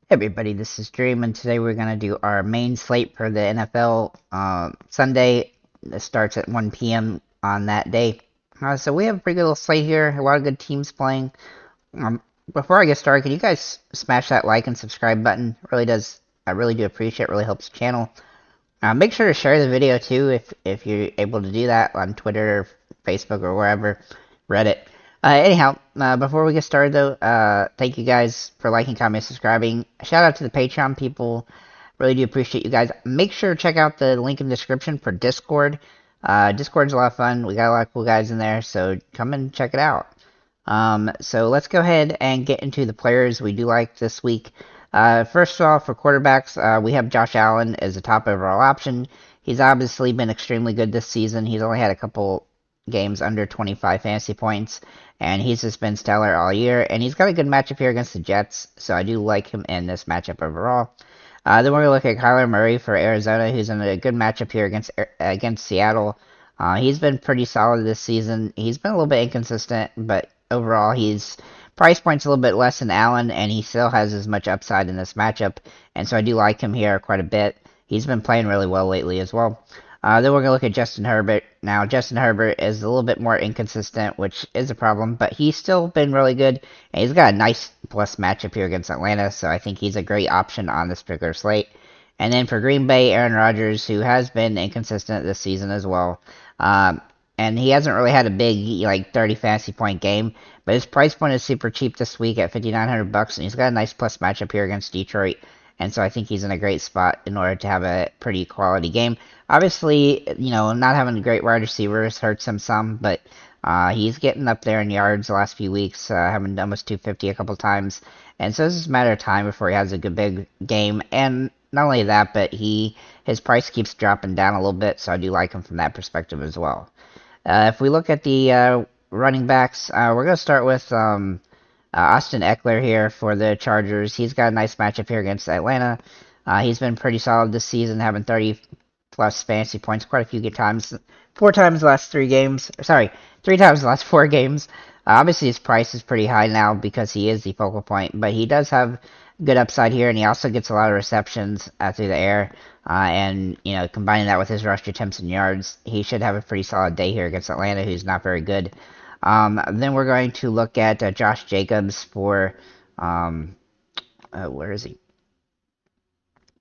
Hey everybody, this is Dream, and today we're going to do our main slate for the NFL Sunday. It starts at 1 p.m. on that day. So we have a pretty good little slate here, a lot of good teams playing. Um, Before I get started, can you guys smash that like and subscribe button? It really does, I really do appreciate it, really helps the channel. Make sure to share the video too if you're able to do that on Twitter, or Facebook, or wherever, Reddit. Anyhow, before we get started though, thank you guys for liking, commenting, subscribing. Shout out to the Patreon people. Really do appreciate you guys. Make sure to check out the link in the description for Discord. Discord's a lot of fun. We got a lot of cool guys in there, so come and check it out. So let's go ahead and get into the players we do like this week. First off, for quarterbacks, we have Josh Allen as the top overall option. He's obviously been extremely good this season. He's only had a couple games under 25 fantasy points, and he's just been stellar all year. And he's got a good matchup here against the Jets, so I do like him in this matchup overall. Then we're going to look at Kyler Murray for Arizona, who's in a good matchup here against Seattle. He's been pretty solid this season. He's been a little bit inconsistent, but overall, he's price point's a little bit less than Allen, and he still has as much upside in this matchup. And so I do like him here quite a bit. He's been playing really well lately as well. Then we're going to look at Justin Herbert. Now, Justin Herbert is a little bit more inconsistent, which is a problem, but he's still been really good, and he's got a nice plus matchup here against Atlanta, so I think he's a great option on this particular slate. And then for Green Bay, Aaron Rodgers, who has been inconsistent this season as well. And he hasn't really had a big, like, 30 fantasy point game, but his price point is super cheap this week at $5,900, and he's got a nice plus matchup here against Detroit. And so I think he's in a great spot in order to have a pretty quality game. Obviously, not having great wide receivers hurts him some, but he's getting up there in yards the last few weeks, having almost 250 a couple times. And so it's just a matter of time before he has a good big game. And not only that, but his price keeps dropping down a little bit, so I do like him from that perspective as well. If we look at the running backs, we're going to start with Austin Eckler here for the Chargers. He's got a nice matchup here against Atlanta. He's been pretty solid this season, having 30 plus fantasy points quite a few good times. 4 times the last 3 games. Sorry, 3 times the last 4 games. Obviously, his price is pretty high now because he is the focal point, but he does have good upside here, and he also gets a lot of receptions through the air. And, combining that with his rush attempts and yards, he should have a pretty solid day here against Atlanta, who's not very good. Then we're going to look at Josh Jacobs for, where is he?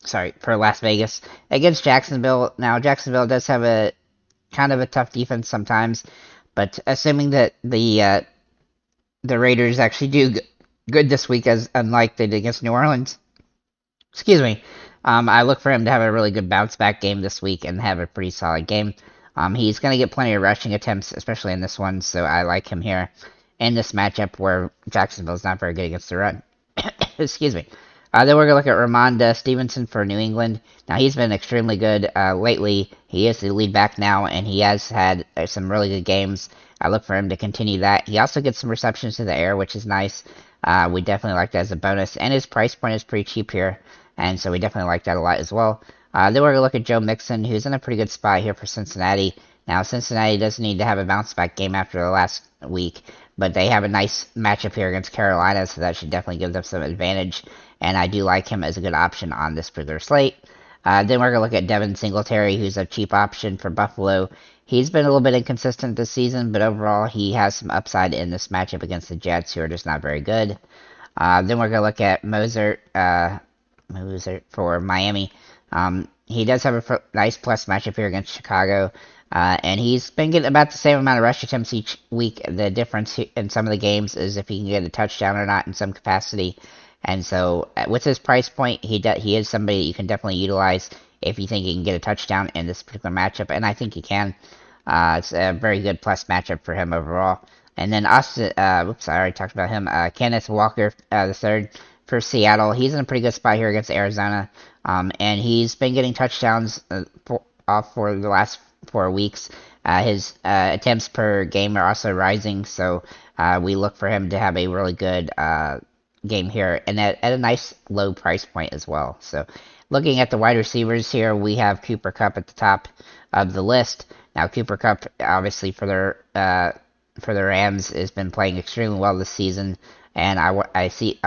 Sorry, for Las Vegas against Jacksonville. Now, Jacksonville does have a kind of a tough defense sometimes, but assuming that the Raiders actually do good this week, as unlike they did against New Orleans, excuse me, I look for him to have a really good bounce back game this week and have a pretty solid game. He's going to get plenty of rushing attempts, especially in this one, so I like him here in this matchup where Jacksonville's not very good against the run. Excuse me. Then we're going to look at Ramondre Stevenson for New England. Now, he's been extremely good lately. He is the lead back now, and he has had some really good games. I look for him to continue that. He also gets some receptions to the air, which is nice. We definitely like that as a bonus, and his price point is pretty cheap here, and so we definitely like that a lot as well. Then we're going to look at Joe Mixon, who's in a pretty good spot here for Cincinnati. Now, Cincinnati doesn't need to have a bounce-back game after the last week, but they have a nice matchup here against Carolina, so that should definitely give them some advantage, and I do like him as a good option on this particular slate. Then we're going to look at Devin Singletary, who's a cheap option for Buffalo. He's been a little bit inconsistent this season, but overall he has some upside in this matchup against the Jets, who are just not very good. Then we're going to look at Mozart for Miami. He does have a nice plus matchup here against Chicago, and he's been getting about the same amount of rush attempts each week. The difference in some of the games is if he can get a touchdown or not in some capacity. And so, with his price point, he is somebody you can definitely utilize if you think he can get a touchdown in this particular matchup, and I think he can. It's a very good plus matchup for him overall. And then Austin, whoops, I already talked about him. Kenneth Walker, the third for Seattle. He's in a pretty good spot here against Arizona, and he's been getting touchdowns for the last 4 weeks. His attempts per game are also rising, so we look for him to have a really good game here, and at a nice low price point as well. So looking at the wide receivers here, we have Cooper Kupp at the top of the list. Now, Cooper Kupp, obviously for the Rams, has been playing extremely well this season. and I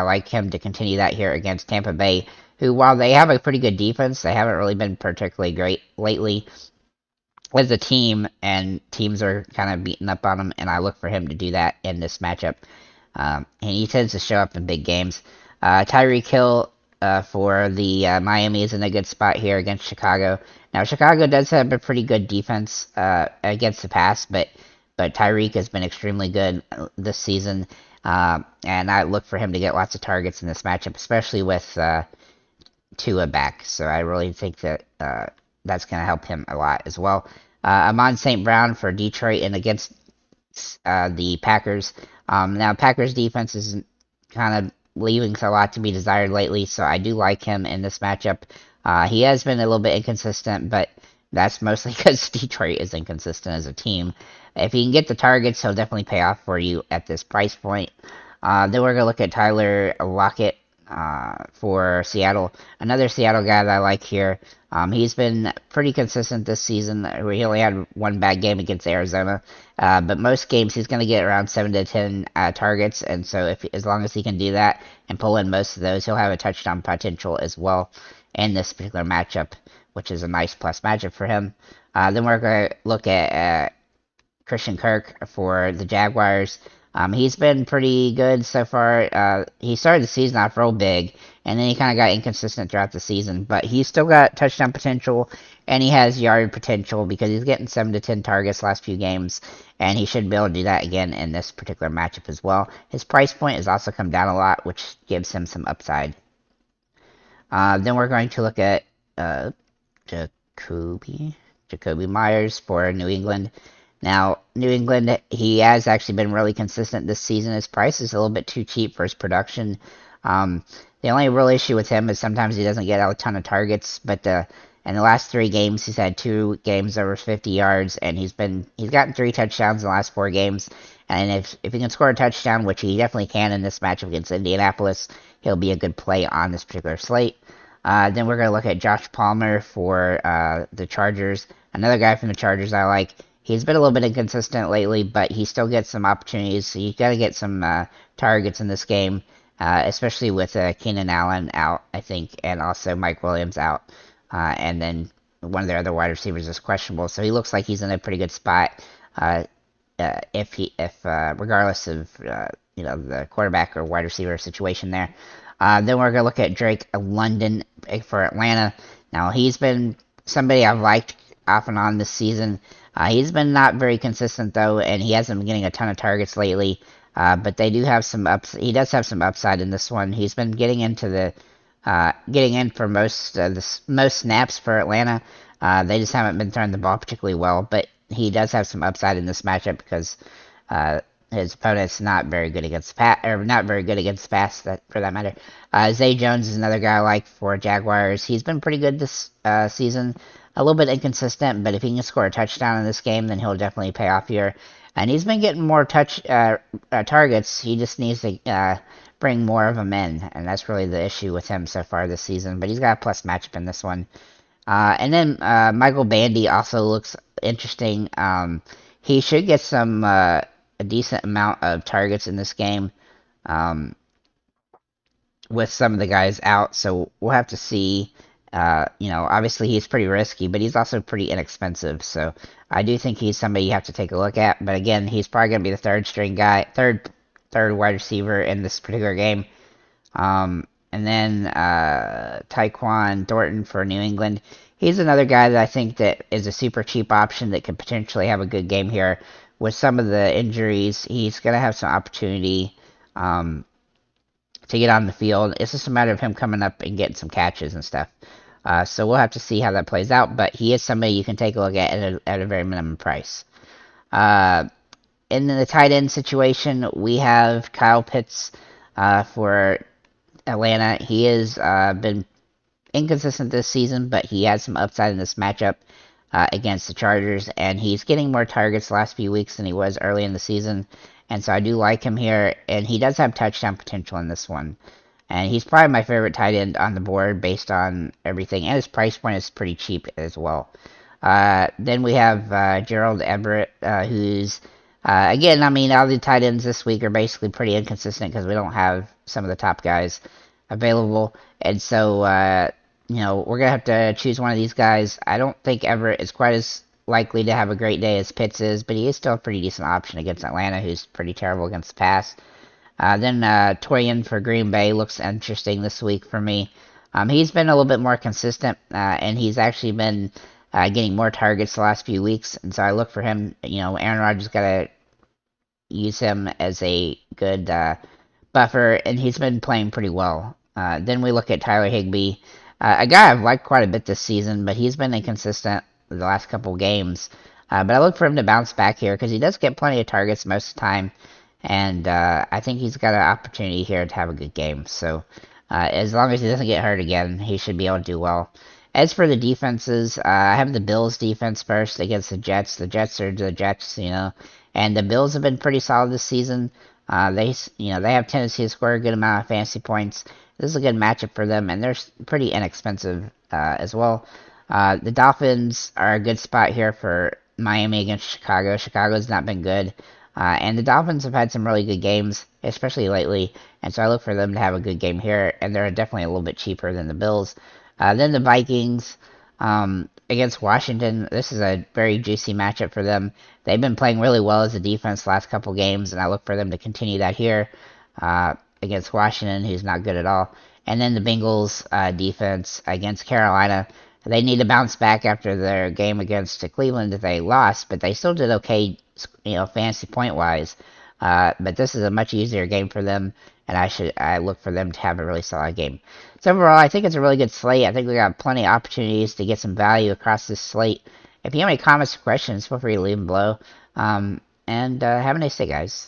like him to continue that here against Tampa Bay, who, while they have a pretty good defense, they haven't really been particularly great lately as a team, and teams are kind of beating up on him, and I look for him to do that in this matchup. And he tends to show up in big games. Tyreek Hill for the Miami is in a good spot here against Chicago. Now, Chicago does have a pretty good defense against the pass, but Tyreek has been extremely good this season, and I look for him to get lots of targets in this matchup, especially with Tua back. So I really think that that's going to help him a lot as well. Amon St. Brown for Detroit and against the Packers. Now, Packers defense is kind of leaving a lot to be desired lately, so I do like him in this matchup. He has been a little bit inconsistent, but that's mostly because Detroit is inconsistent as a team. If he can get the targets, he'll definitely pay off for you at this price point. Then we're going to look at Tyler Lockett for Seattle. Another Seattle guy that I like here. He's been pretty consistent this season. He only had one bad game against Arizona, but most games he's going to get around 7 to 10 targets, and so as long as he can do that and pull in most of those, he'll have a touchdown potential as well in this particular matchup, which is a nice plus matchup for him. Then we're going to look at Christian Kirk for the Jaguars. He's been pretty good so far. He started the season off real big, and then he kind of got inconsistent throughout the season. But he's still got touchdown potential, and he has yard potential because he's getting 7 to 10 targets last few games, and he should be able to do that again in this particular matchup as well. His price point has also come down a lot, which gives him some upside. Then we're going to look at Jacoby Myers for New England. Now, New England, he has actually been really consistent this season. His price is a little bit too cheap for his production. The only real issue with him is sometimes he doesn't get a ton of targets, but in the last 3 games, he's had 2 games over 50 yards, and he's gotten 3 touchdowns in the last 4 games. And if he can score a touchdown, which he definitely can in this matchup against Indianapolis, he'll be a good play on this particular slate. Then we're going to look at Josh Palmer for the Chargers. Another guy from the Chargers I like. He's been a little bit inconsistent lately, but he still gets some opportunities. So you got to get some targets in this game, especially with Keenan Allen out, I think, and also Mike Williams out. And then one of their other wide receivers is questionable. So he looks like he's in a pretty good spot regardless of the quarterback or wide receiver situation there. Then we're going to look at Drake London for Atlanta. Now, he's been somebody I've liked off and on this season. He's been not very consistent, though, and he hasn't been getting a ton of targets lately. But they do have some he does have some upside in this one. He's been getting into getting in for most snaps for Atlanta. They just haven't been throwing the ball particularly well, but he does have some upside in this matchup because his opponent's not very good against not very good against pass, for that matter. Zay Jones is another guy I like for Jaguars. He's been pretty good this season. A little bit inconsistent, but if he can score a touchdown in this game, then he'll definitely pay off here. And he's been getting more targets. He just needs to bring more of them in, and that's really the issue with him so far this season. But he's got a plus matchup in this one. And then Michael Bandy also looks interesting. He should get a decent amount of targets in this game with some of the guys out, so we'll have to see. Obviously he's pretty risky, but he's also pretty inexpensive, so I do think he's somebody you have to take a look at. But again, he's probably going to be the third wide receiver in this particular game. And then Tyquan Thornton for New England. He's another guy that I think that is a super cheap option that could potentially have a good game here. With some of the injuries, he's going to have some opportunity to get on the field. It's just a matter of him coming up and getting some catches and stuff. So we'll have to see how that plays out, but he is somebody you can take a look at a very minimum price. In the tight end situation, we have Kyle Pitts for Atlanta. He has been inconsistent this season, but he has some upside in this matchup against the Chargers, and he's getting more targets the last few weeks than he was early in the season, and so I do like him here, and he does have touchdown potential in this one. And he's probably my favorite tight end on the board based on everything, and his price point is pretty cheap as well. Then we have Gerald Everett, who's Again, I mean, all the tight ends this week are basically pretty inconsistent because we don't have some of the top guys available. And so, we're going to have to choose one of these guys. I don't think Everett is quite as likely to have a great day as Pitts is, but he is still a pretty decent option against Atlanta, who's pretty terrible against the pass. Then Torian for Green Bay looks interesting this week for me. He's been a little bit more consistent, and he's actually been getting more targets the last few weeks, and so I look for him. Aaron Rodgers got to use him as a good buffer, and he's been playing pretty well. Then we look at Tyler Higbee, a guy I've liked quite a bit this season, but he's been inconsistent the last couple games. But I look for him to bounce back here because he does get plenty of targets most of the time, and I think he's got an opportunity here to have a good game. So as long as he doesn't get hurt again, he should be able to do well. As for the defenses, I have the Bills defense first against the Jets. The Jets are the Jets, and the Bills have been pretty solid this season. They have tendency to score a good amount of fantasy points. This is a good matchup for them, and they're pretty inexpensive as well. The Dolphins are a good spot here for Miami against Chicago. Chicago's not been good, and the Dolphins have had some really good games, especially lately, and so I look for them to have a good game here, and they're definitely a little bit cheaper than the Bills. Then the Vikings against Washington. This is a very juicy matchup for them. They've been playing really well as a defense the last couple games, and I look for them to continue that here against Washington, who's not good at all. And then the Bengals defense against Carolina. They need to bounce back after their game against Cleveland that they lost, but they still did okay, fantasy point wise. But this is a much easier game for them, and I look for them to have a really solid game. So overall, I think it's a really good slate. I think we got plenty of opportunities to get some value across this slate. If you have any comments or questions, feel free to leave them below. And have a nice day, guys.